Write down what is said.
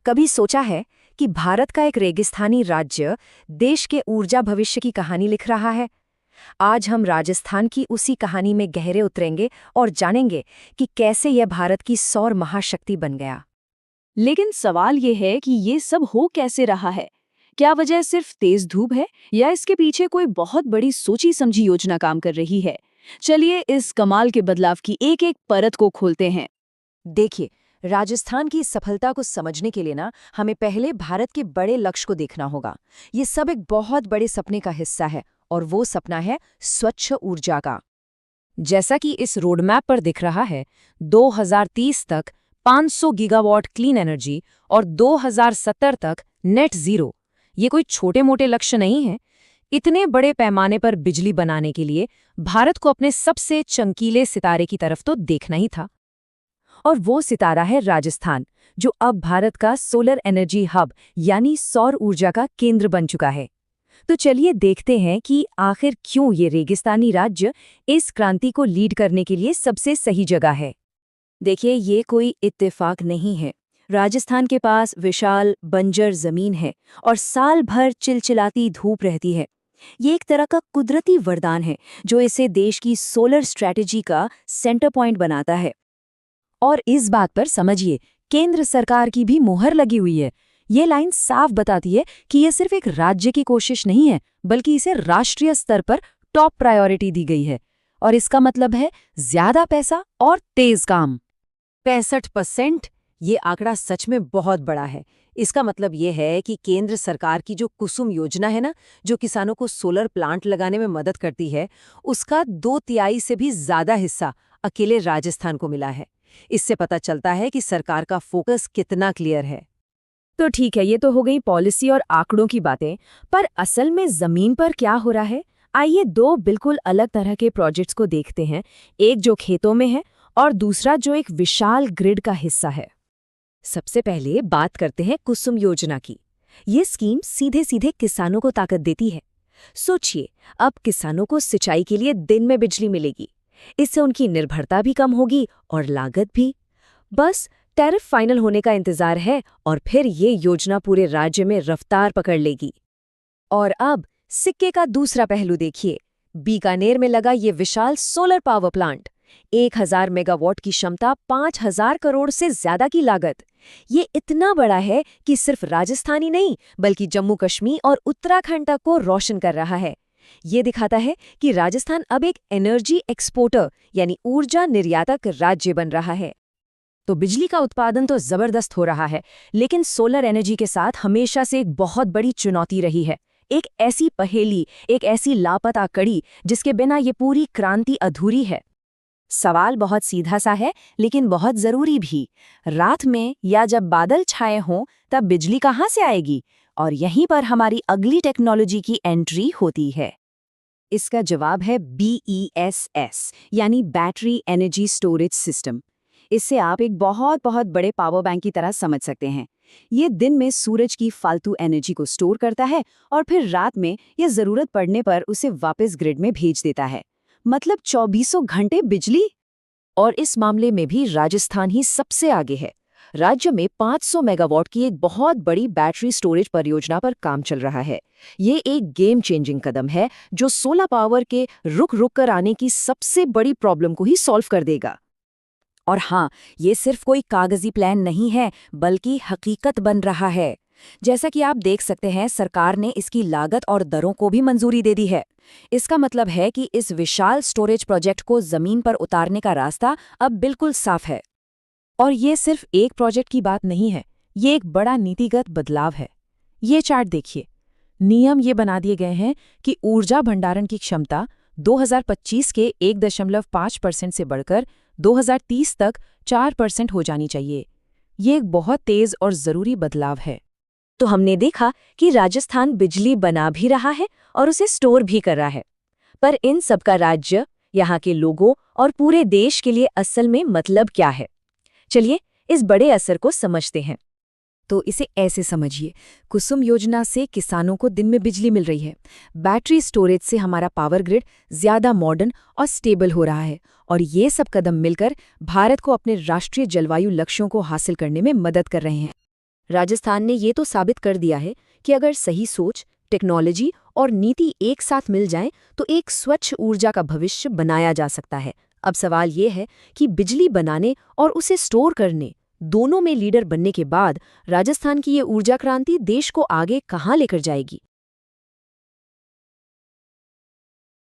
कभी सोचा है कि भारत का एक रेगिस्तानी राज्य देश के ऊर्जा भविष्य की कहानी लिख रहा है। आज हम राजस्थान की उसी कहानी में गहरे उतरेंगे और जानेंगे कि कैसे यह भारत की सौर महाशक्ति बन गया। लेकिन सवाल ये है कि ये सब हो कैसे रहा है। क्या वजह सिर्फ तेज धूप है या इसके पीछे कोई बहुत बड़ी सोची समझी योजना काम कर रही है। चलिए इस कमाल के बदलाव की एक एक परत को खोलते हैं। देखिए, राजस्थान की सफलता को समझने के लिए हमें पहले भारत के बड़े लक्ष्य को देखना होगा। ये सब एक बहुत बड़े सपने का हिस्सा है और वो सपना है स्वच्छ ऊर्जा का। जैसा कि इस रोडमैप पर दिख रहा है, 2030 तक 500 गीगावाट क्लीन एनर्जी और 2070 तक नेट जीरो। ये कोई छोटे मोटे लक्ष्य नहीं है। इतने बड़े पैमाने पर बिजली बनाने के लिए भारत को अपने सबसे चमकीले सितारे की तरफ तो देखना ही था। और वो सितारा है राजस्थान, जो अब भारत का सोलर एनर्जी हब यानी सौर ऊर्जा का केंद्र बन चुका है। तो चलिए देखते हैं कि आखिर क्यों ये रेगिस्तानी राज्य इस क्रांति को लीड करने के लिए सबसे सही जगह है। देखिए, ये कोई इत्तेफाक नहीं है। राजस्थान के पास विशाल बंजर जमीन है और साल भर चिलचिलाती धूप रहती है। ये एक तरह का कुदरती वरदान है जो इसे देश की सोलर स्ट्रैटेजी का सेंटर पॉइंट बनाता है। और इस बात पर समझिए, केंद्र सरकार की भी मुहर लगी हुई है। ये लाइन साफ बताती है कि ये सिर्फ एक राज्य की कोशिश नहीं है, बल्कि इसे राष्ट्रीय स्तर पर टॉप प्रायोरिटी दी गई है। और इसका मतलब है ज्यादा पैसा और तेज काम। 65%, ये आंकड़ा सच में बहुत बड़ा है। इसका मतलब ये है कि केंद्र सरकार की जो कुसुम योजना है जो किसानों को सोलर प्लांट लगाने में मदद करती है, उसका 2/3 से भी ज्यादा हिस्सा अकेले राजस्थान को मिला है। इससे पता चलता है कि सरकार का फोकस कितना क्लियर है। तो ठीक है, ये तो हो गई पॉलिसी और आंकड़ों की बातें, पर असल में जमीन पर क्या हो रहा है? आइए दो बिल्कुल अलग तरह के प्रोजेक्ट्स को देखते हैं, एक जो खेतों में है और दूसरा जो एक विशाल ग्रिड का हिस्सा है। सबसे पहले बात करते हैं कुसुम योजना की। ये स्कीम सीधे सीधे किसानों को ताकत देती है। सोचिए, अब किसानों को सिंचाई के लिए दिन में बिजली मिलेगी। इससे उनकी निर्भरता भी कम होगी और लागत भी। बस टैरिफ फाइनल होने का इंतजार है और फिर ये योजना पूरे राज्य में रफ्तार पकड़ लेगी। और अब सिक्के का दूसरा पहलू देखिए। बीकानेर में लगा ये विशाल सोलर पावर प्लांट, 1000 मेगावाट की क्षमता, 5000 करोड़ से ज्यादा की लागत। ये इतना बड़ा है कि सिर्फ राजस्थान ही नहीं, बल्कि जम्मू कश्मीर और उत्तराखंड तक को रोशन कर रहा है। ये दिखाता है कि राजस्थान अब एक एनर्जी एक्सपोर्टर यानी ऊर्जा निर्यातक राज्य बन रहा है। तो बिजली का उत्पादन तो जबरदस्त हो रहा है, लेकिन सोलर एनर्जी के साथ हमेशा से एक बहुत बड़ी चुनौती रही है। एक ऐसी पहेली, एक ऐसी लापता कड़ी जिसके बिना ये पूरी क्रांति अधूरी है। सवाल बहुत सीधा सा है, लेकिन बहुत जरूरी भी। रात में या जब बादल छाए हों, तब बिजली कहाँ से आएगी? और यहीं पर हमारी अगली टेक्नोलॉजी की एंट्री होती है। इसका जवाब है BESS यानी बैटरी एनर्जी स्टोरेज सिस्टम। इससे आप एक बहुत बहुत बड़े पावर बैंक की तरह समझ सकते हैं। ये दिन में सूरज की फालतू एनर्जी को स्टोर करता है और फिर रात में या जरूरत पड़ने पर उसे वापस ग्रिड में भेज देता है। मतलब 24 घंटे बिजली। और इस मामले में भी राजस्थान ही सबसे आगे है। राज्य में 500 मेगावाट की एक बहुत बड़ी बैटरी स्टोरेज परियोजना पर काम चल रहा है। ये एक गेम चेंजिंग कदम है जो सोलर पावर के रुक रुक कर आने की सबसे बड़ी प्रॉब्लम को ही सॉल्व कर देगा। और हाँ, ये सिर्फ कोई कागजी प्लान नहीं है, बल्कि हकीकत बन रहा है। जैसा कि आप देख सकते हैं, सरकार ने इसकी लागत और दरों को भी मंजूरी दे दी है। इसका मतलब है कि इस विशाल स्टोरेज प्रोजेक्ट को जमीन पर उतारने का रास्ता अब बिल्कुल साफ है। और ये सिर्फ एक प्रोजेक्ट की बात नहीं है, ये एक बड़ा नीतिगत बदलाव है। ये चार्ट देखिए। नियम ये बना दिए गए हैं कि ऊर्जा भंडारण की क्षमता 2025 के 1.5% से बढ़कर 2030 तक 4% हो जानी चाहिए। ये एक बहुत तेज और जरूरी बदलाव है। तो हमने देखा कि राजस्थान बिजली बना भी रहा है और उसे स्टोर भी कर रहा है। पर इन सब का राज्य, यहाँ के लोगों और पूरे देश के लिए असल में मतलब क्या है? चलिए इस बड़े असर को समझते हैं। तो इसे ऐसे समझिए, कुसुम योजना से किसानों को दिन में बिजली मिल रही है। बैटरी स्टोरेज से हमारा पावर ग्रिड ज्यादा मॉडर्न और स्टेबल हो रहा है। और ये सब कदम मिलकर भारत को अपने राष्ट्रीय जलवायु लक्ष्यों को हासिल करने में मदद कर रहे हैं। राजस्थान ने ये तो साबित कर दिया है कि अगर सही सोच, टेक्नोलॉजी और नीति एक साथ मिल जाएं तो एक स्वच्छ ऊर्जा का भविष्य बनाया जा सकता है। अब सवाल ये है कि बिजली बनाने और उसे स्टोर करने दोनों में लीडर बनने के बाद राजस्थान की ये ऊर्जा क्रांति देश को आगे कहाँ लेकर जाएगी।